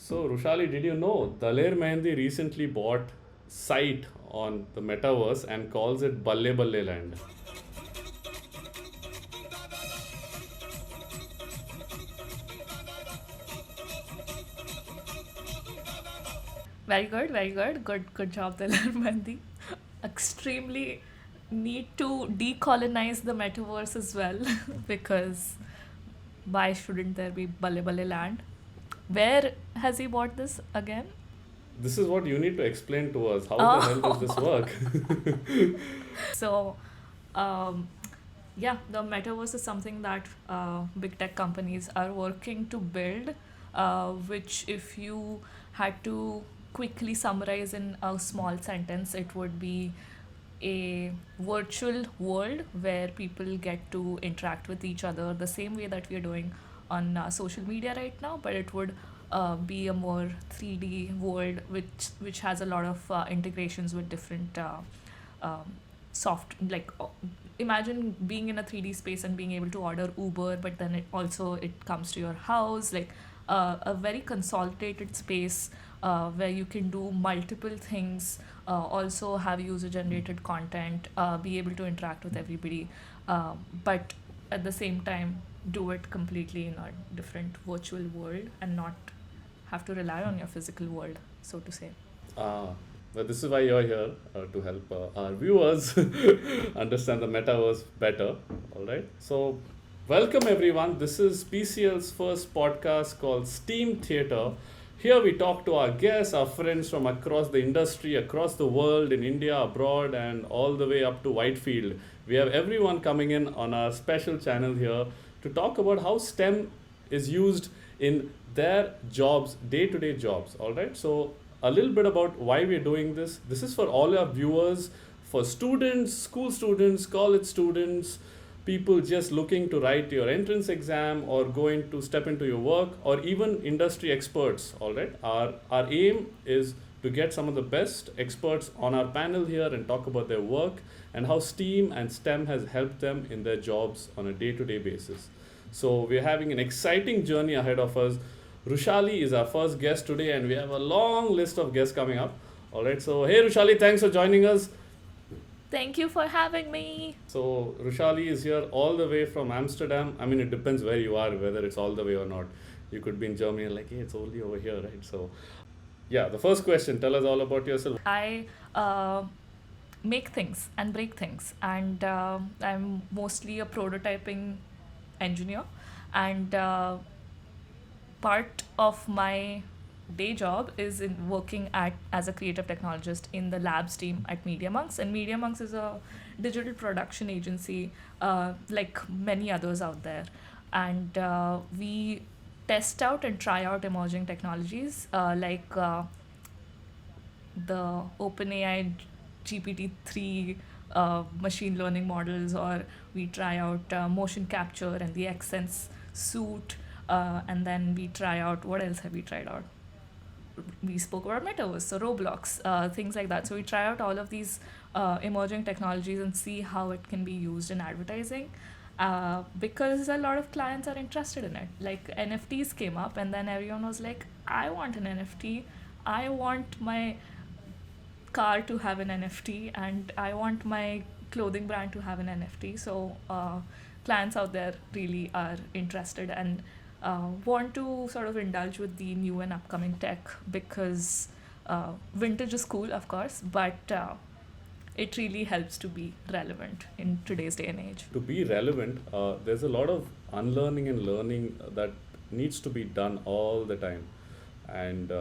So, Rushali, did you know Daler Mehendi recently bought site on the metaverse and calls it Balle Balle Land? Very good, very good. Good job, Dilar Mehndi. Extremely need to decolonize the metaverse as well because why shouldn't there be Balle Balle land? Where has he bought this again? This is what you need to explain to us. How the hell does this Oh, work? so um, yeah, the metaverse is something that big tech companies are working to build, which, if you had to quickly summarize in a small sentence, it would be a virtual world where people get to interact with each other the same way that we are doing on social media right now, but it would be a more 3D world which has a lot of integrations with different soft like imagine being in a 3D space and being able to order Uber, but then it comes to your house, like a very consolidated space where you can do multiple things, also have user generated content, be able to interact with everybody, but at the same time do it completely in a different virtual world and not have to rely on your physical world, so to say. Ah, well, this is why you're here to help our viewers understand the metaverse better. All right. So, welcome everyone. This is PCL's first podcast called Steam Theatre. Here we talk to our guests, our friends from across the industry, across the world, in India, abroad, and all the way up to Whitefield. We have everyone coming in on our special channel here to talk about how STEM is used in their jobs, day to day jobs. All right. So, a little bit about why we're doing this. This is for all our viewers, for students, school students, college students, people just looking to write your entrance exam or going to step into your work, or even industry experts. All right. Our aim is to get some of the best experts on our panel here and talk about their work and how STEAM and STEM has helped them in their jobs on a day to day basis. So, we're having an exciting journey ahead of us. Rushali is our first guest today, and we have a long list of guests coming up. All right, so hey Rushali, thanks for joining us. Thank you for having me. So, Rushali is here all the way from Amsterdam. I mean, it depends where you are, whether it's all the way or not. You could be in Germany and like, hey, it's only over here, right? So, yeah, the first question, tell us all about yourself. I make things and break things, and I'm mostly a prototyping engineer, and part of my day job is in working at as a creative technologist in the labs team at Media Monks. And Media Monks is a digital production agency, like many others out there, and we test out and try out emerging technologies, like the OpenAI GPT-3 machine learning models, or we try out motion capture and the Xsense suit, and then we try out, what else have we tried out? We spoke about metaverse, so Roblox, things like that. So we try out all of these emerging technologies and see how it can be used in advertising, because a lot of clients are interested in it. Like NFTs came up, and then everyone was like, I want an NFT. I want my car to have an NFT, and I want my clothing brand to have an NFT. So clients out there really are interested and want to sort of indulge with the new and upcoming tech, because vintage is cool, of course, but it really helps to be relevant in today's day and age. To be relevant, there's a lot of unlearning and learning that needs to be done all the time. And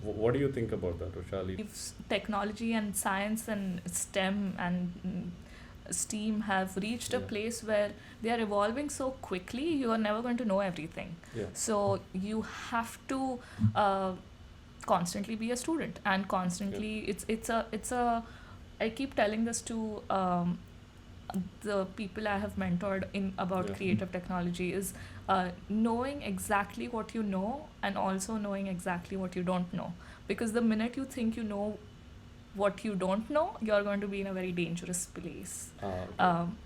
what do you think about that, Rushali? If technology and science and STEM and STEAM have reached a Yeah, place where they are evolving so quickly, you are never going to know everything. yeah, So you have to uh, constantly be a student, and yeah, constantly it's a I keep telling this to the people I have mentored in about yeah, creative technology, is knowing exactly what you know and also knowing exactly what you don't know. Because the minute you think you know what you don't know, you're going to be in a very dangerous place. okay. Um,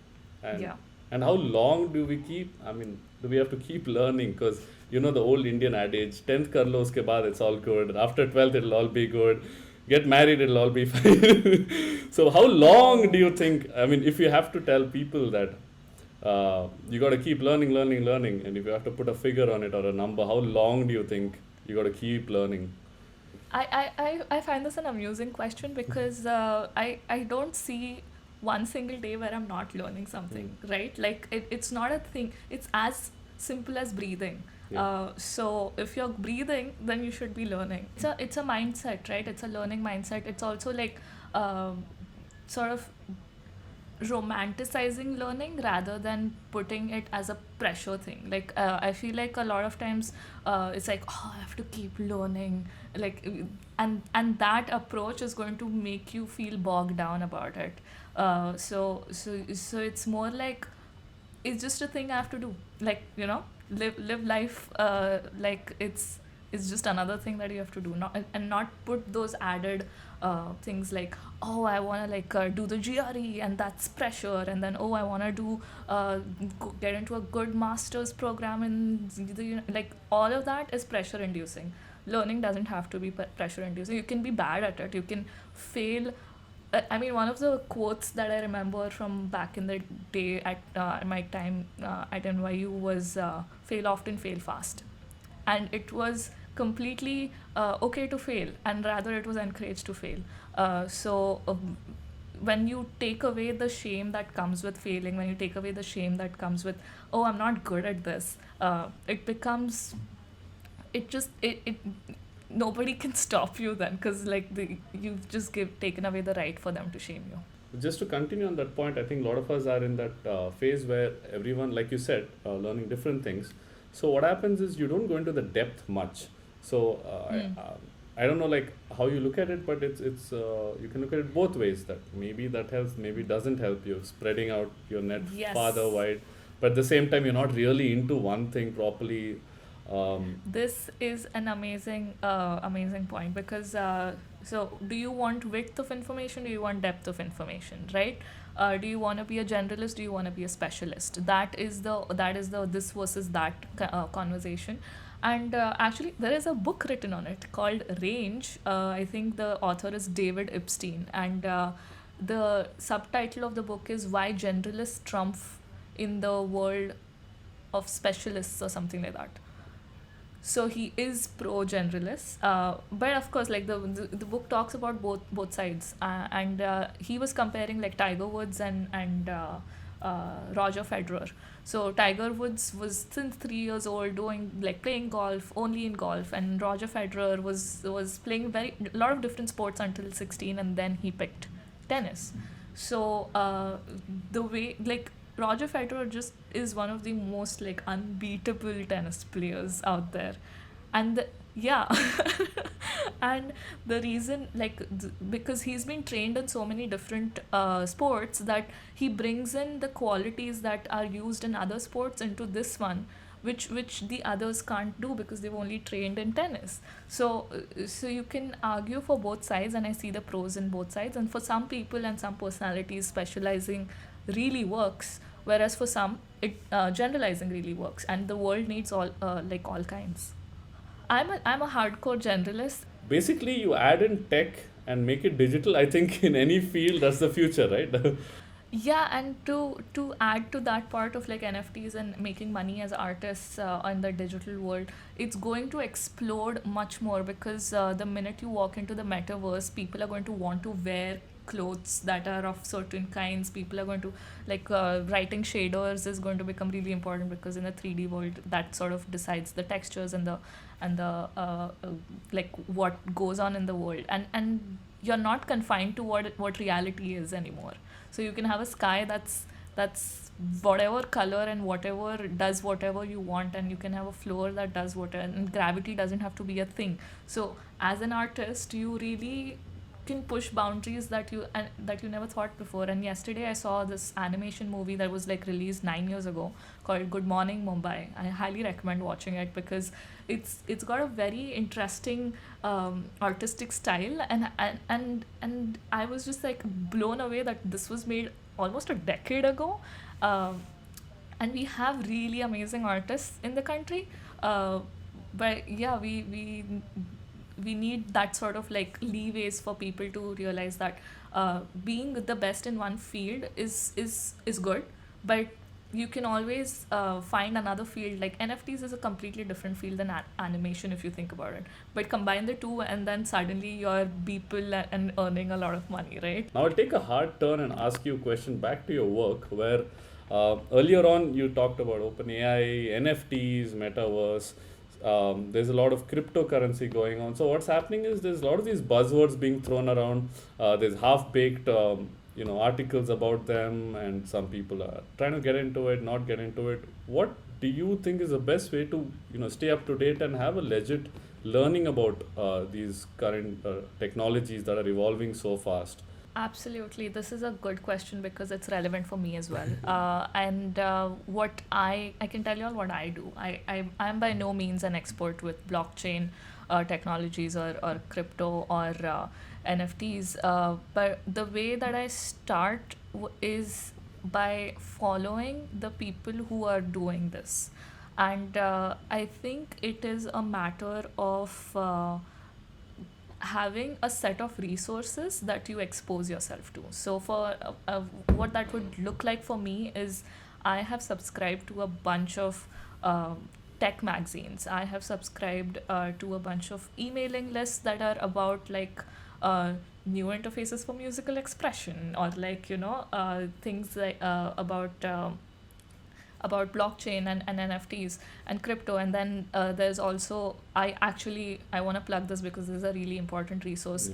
And yeah. and how long do we keep? I mean, do we have to keep learning? Because You know the old Indian adage, 10th kar lo uske baad it's all good. After 12th it'll all be good. Get married, it'll all be fine. So how long do Oh, you think? I mean, if you have to tell people that you got to keep learning, learning, learning, and if you have to put a figure on it or a number, how long do you think you got to keep learning? I find this an amusing question because I don't see one single day where I'm not learning Mm. something, right? Like it's not a thing. It's as simple as breathing. Yeah. So if you're breathing, then you should be learning. It's a mindset, right? It's a learning mindset. It's also like um sort of romanticizing learning rather than putting it as a pressure thing. Like I feel like a lot of times it's like, oh, I have to keep learning, like, and that approach is going to make you feel bogged down about it. So it's more like it's just a thing I have to do. Like, live life like it's just another thing that you have to do. Not and not put those added things like, oh, I want to like do the GRE and that's pressure, and then, oh, I want to do get into a good master's program in like all of that is pressure inducing. Learning doesn't have to be pressure inducing. You can be bad at it. You can fail. I mean, one of the quotes that I remember from back in the day at my time at NYU was fail often, fail fast. And it was completely okay to fail, and rather it was encouraged to fail. So when you take away the shame that comes with failing, when you take away the shame that comes with, oh, I'm not good at this, it becomes, it nobody can stop you then, because like you've just taken away the right for them to shame you. Just to continue on that point, I think a lot of us are in that phase where everyone, like you said, learning different things. So what happens is you don't go into the depth much. So Mm. I don't know like how you look at it, but it's you can look at it both ways. That maybe that helps, maybe doesn't help you spreading out your net farther Yes. wide. But at the same time, you're not really into one thing properly. This is an amazing point because so do you want width of information? Do you want depth of information? Right? Do you want to be a generalist? Do you want to be a specialist? That is the this versus that conversation. And actually, there is a book written on it called Range. I think the author is David Epstein, and the subtitle of the book is Why Generalists Trump in the World of Specialists, or something like that. So he is pro generalist, but of course, like the book talks about both sides, and he was comparing like Tiger Woods and Roger Federer. So Tiger Woods was since 3 years old doing like playing golf only in golf, and Roger Federer was playing very a lot of different sports until 16, and then he picked tennis. So the way like Roger Federer just is one of the most like unbeatable tennis players out there, and yeah, and the reason like because he's been trained in so many different sports that he brings in the qualities that are used in other sports into this one, which the others can't do because they've only trained in tennis. So you can argue for both sides, and I see the pros in both sides. And for some people and some personalities, specializing really works, whereas for some it generalizing really works, and the world needs all kinds. I'm a hardcore generalist. Basically, you add in tech and make it digital. I think in any field, that's the future, right? Yeah, and to add to that part of like NFTs and making money as artists in the digital world, it's going to explode much more because the minute you walk into the metaverse, people are going to want to wear clothes that are of certain kinds. People are going to like writing shaders is going to become really important because in the 3D world, that sort of decides the textures and the like what goes on in the world, and you're not confined to what reality is anymore. So you can have a sky that's whatever color and whatever does whatever you want, and you can have a floor that does whatever, and gravity doesn't have to be a thing. So as an artist, you really can push boundaries that you never thought before. And yesterday I saw this animation movie that was like released 9 years ago called Good Morning Mumbai. I highly recommend watching it because it's got a very interesting artistic style, and I was just like blown away that this was made almost a decade ago. um, and we have really amazing artists in the country, uh, but yeah, we need that sort of like leeways for people to realize that being the best in one field is good, but you can always find another field. Like NFTs is a completely different field than animation if you think about it. But combine the two, and then suddenly you're people and earning a lot of money, right? Now I'll take a hard turn and ask you a question back to your work, where earlier on you talked about OpenAI, NFTs, metaverse. There's a lot of cryptocurrency going on. So what's happening is there's a lot of these buzzwords being thrown around. There's half-baked, articles about them, and some people are trying to get into it, not get into it. What do you think is the best way to, stay up to date and have a legit learning about these current technologies that are evolving so fast? Absolutely. This is a good question because it's relevant for me as well. And what I can tell you all what I do. I'm by no means an expert with blockchain technologies or crypto or NFTs. But the way that I start is by following the people who are doing this. And I think it is a matter of having a set of resources that you expose yourself to. So, for what that would look like for me is I have subscribed to a bunch of tech magazines. I have subscribed to a bunch of emailing lists that are about like new interfaces for musical expression, or like things like about blockchain and NFTs and crypto. And then there's also, I want to plug this because this is a really important resource.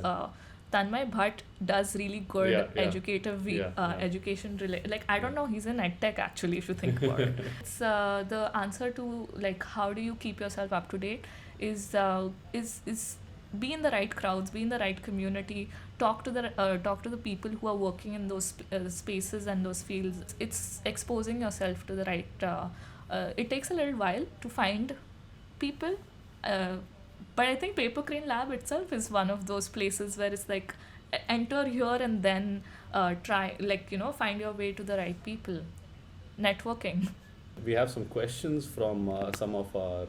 Tanmay Bhatt does really good educative education related. Like I don't know, he's in edtech actually if you think about it. It's the answer to like how do you keep yourself up to date is be in the right crowds, be in the right community, talk to the people who are working in those spaces and those fields. It's exposing yourself to the right. It takes a little while to find people, but I think Paper Crane Lab itself is one of those places where it's like enter here and then try find your way to the right people. Networking. We have some questions from some of our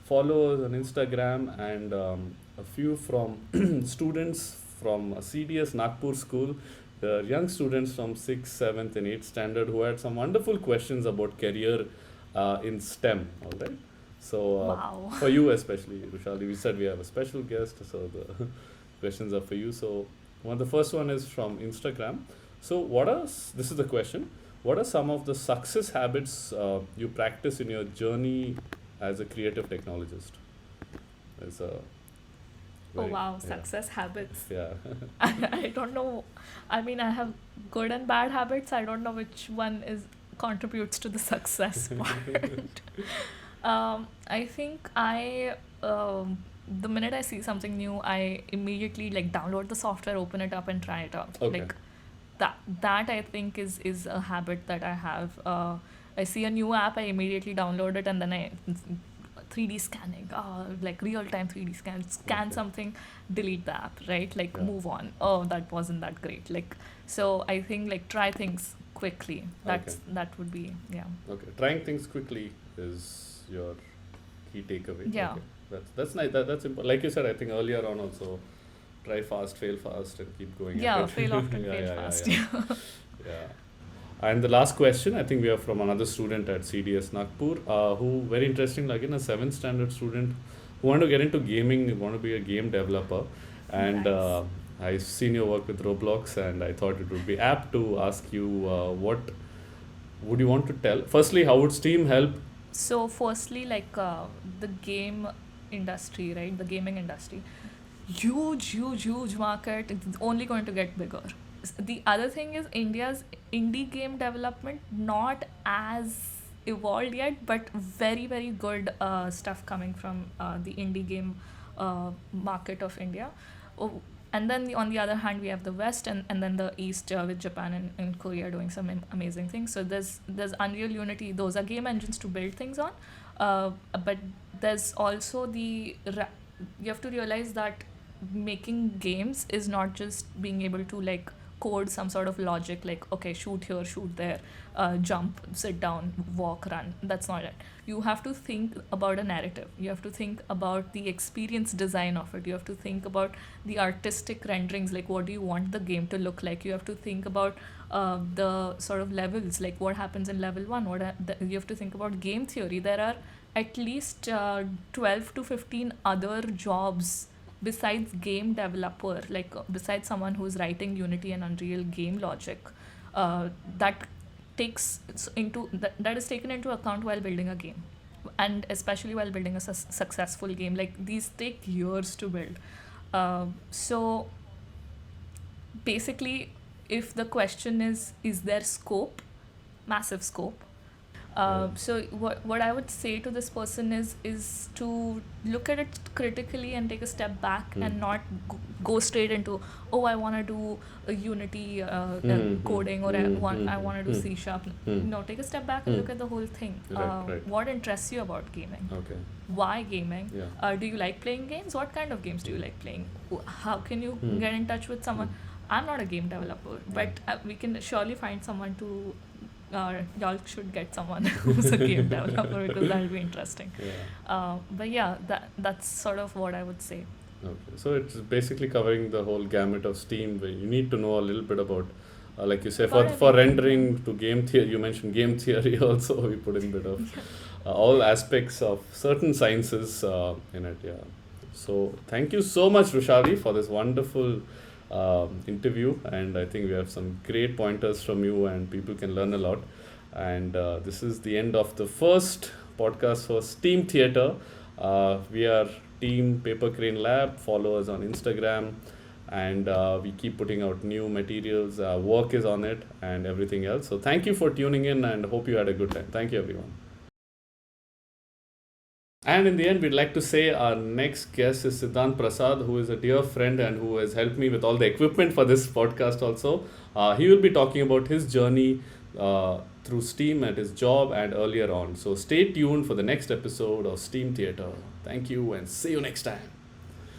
followers on Instagram, and a few from students from CDS Nagpur School. The young students from 6th, 7th, and 8th standard who had some wonderful questions about career in STEM. All right. So Wow. for you especially, Rushali, we said we have a special guest, so the questions are for you. So the first one is from Instagram. So this is the question. What are some of the success habits you practice in your journey as a creative technologist? It's a Oh wow, success habits. Yeah. I don't know. I mean, I have good and bad habits. I don't know which one is contributes to the success part. I think the minute I see something new, I immediately like download the software, open it up, and try it out. Okay. Like that I think is a habit that I have. I see a new app, I immediately download it, and then I 3D scanning, like real time 3D scan Okay. something, delete the app, right? Like Yeah. move on. Oh, that wasn't that great. Like so, I think like try things quickly. That would be Okay. Trying things quickly is your key takeaway. Yeah. Okay. That's nice. That's important. Like you said, I think earlier on also, try fast, fail fast, and keep going. yeah. At it. Fail often, Yeah, fail yeah, yeah, fast. yeah. Yeah. And the last question, I think we are from another student at CDS Nagpur, who very interesting, again a 7th standard student who want to get into gaming, want to be a game developer, and Nice. I've seen your work with Roblox, and I thought it would be apt to ask you what would you want to tell. Firstly, how would Steam help? So, firstly, like the game industry, right? The gaming industry, huge market. It's only going to get bigger. The other thing is India's indie game development not as evolved yet, but very good stuff coming from the indie game market of India. Oh, and then on the other hand, we have the West and then the East with Japan and Korea doing some amazing things. So there's Unreal Unity. Those are game engines to build things on. But there's also you have to realize that making games is not just being able to like code some sort of logic like, okay, shoot here, shoot there, jump, sit down, walk, run. That's not it. You have to think about a narrative. You have to think about the experience design of it. You have to think about the artistic renderings, like what do you want the game to look like. You have to think about the sort of levels, like what happens in level 1. You have to think about game theory. There are at least 12 to 15 other jobs besides game developer, like besides someone who's writing Unity and Unreal game logic, that that is taken into account while building a game, and especially while building a successful game. Like these take years to build. So basically, if the question is there scope? Massive scope. So what I would say to this person is to look at it critically and take a step back and not go straight into, oh, I want to do a Unity coding, or I want to do C#. No, take a step back and look at the whole thing. Right. What interests you about gaming? Okay. Why gaming? Yeah. Do you like playing games? What kind of games do you like playing? How can you get in touch with someone? I'm not a game developer, but we can surely find someone to. Y'all should get someone who's a game developer, because that'll be interesting. Yeah. But yeah, that's sort of what I would say. Okay. So it's basically covering the whole gamut of Steam, where you need to know a little bit about, like you say, for rendering to game theory. You mentioned game theory also. We put in a bit of all aspects of certain sciences in it. Yeah. So thank you so much, Rushali, for this wonderful interview, and I think we have some great pointers from you, and people can learn a lot. And this is the end of the first podcast for Steam Theatre. We are Team Paper Crane Lab. Follow us on Instagram, and we keep putting out new materials. Work is on it and everything else. So thank you for tuning in, and hope you had a good time. Thank you, everyone. And in the end, we'd like to say our next guest is Siddhant Prasad, who is a dear friend and who has helped me with all the equipment for this podcast also. He will be talking about his journey through Steam at his job and earlier on. So stay tuned for the next episode of Steam Theatre. Thank you and see you next time.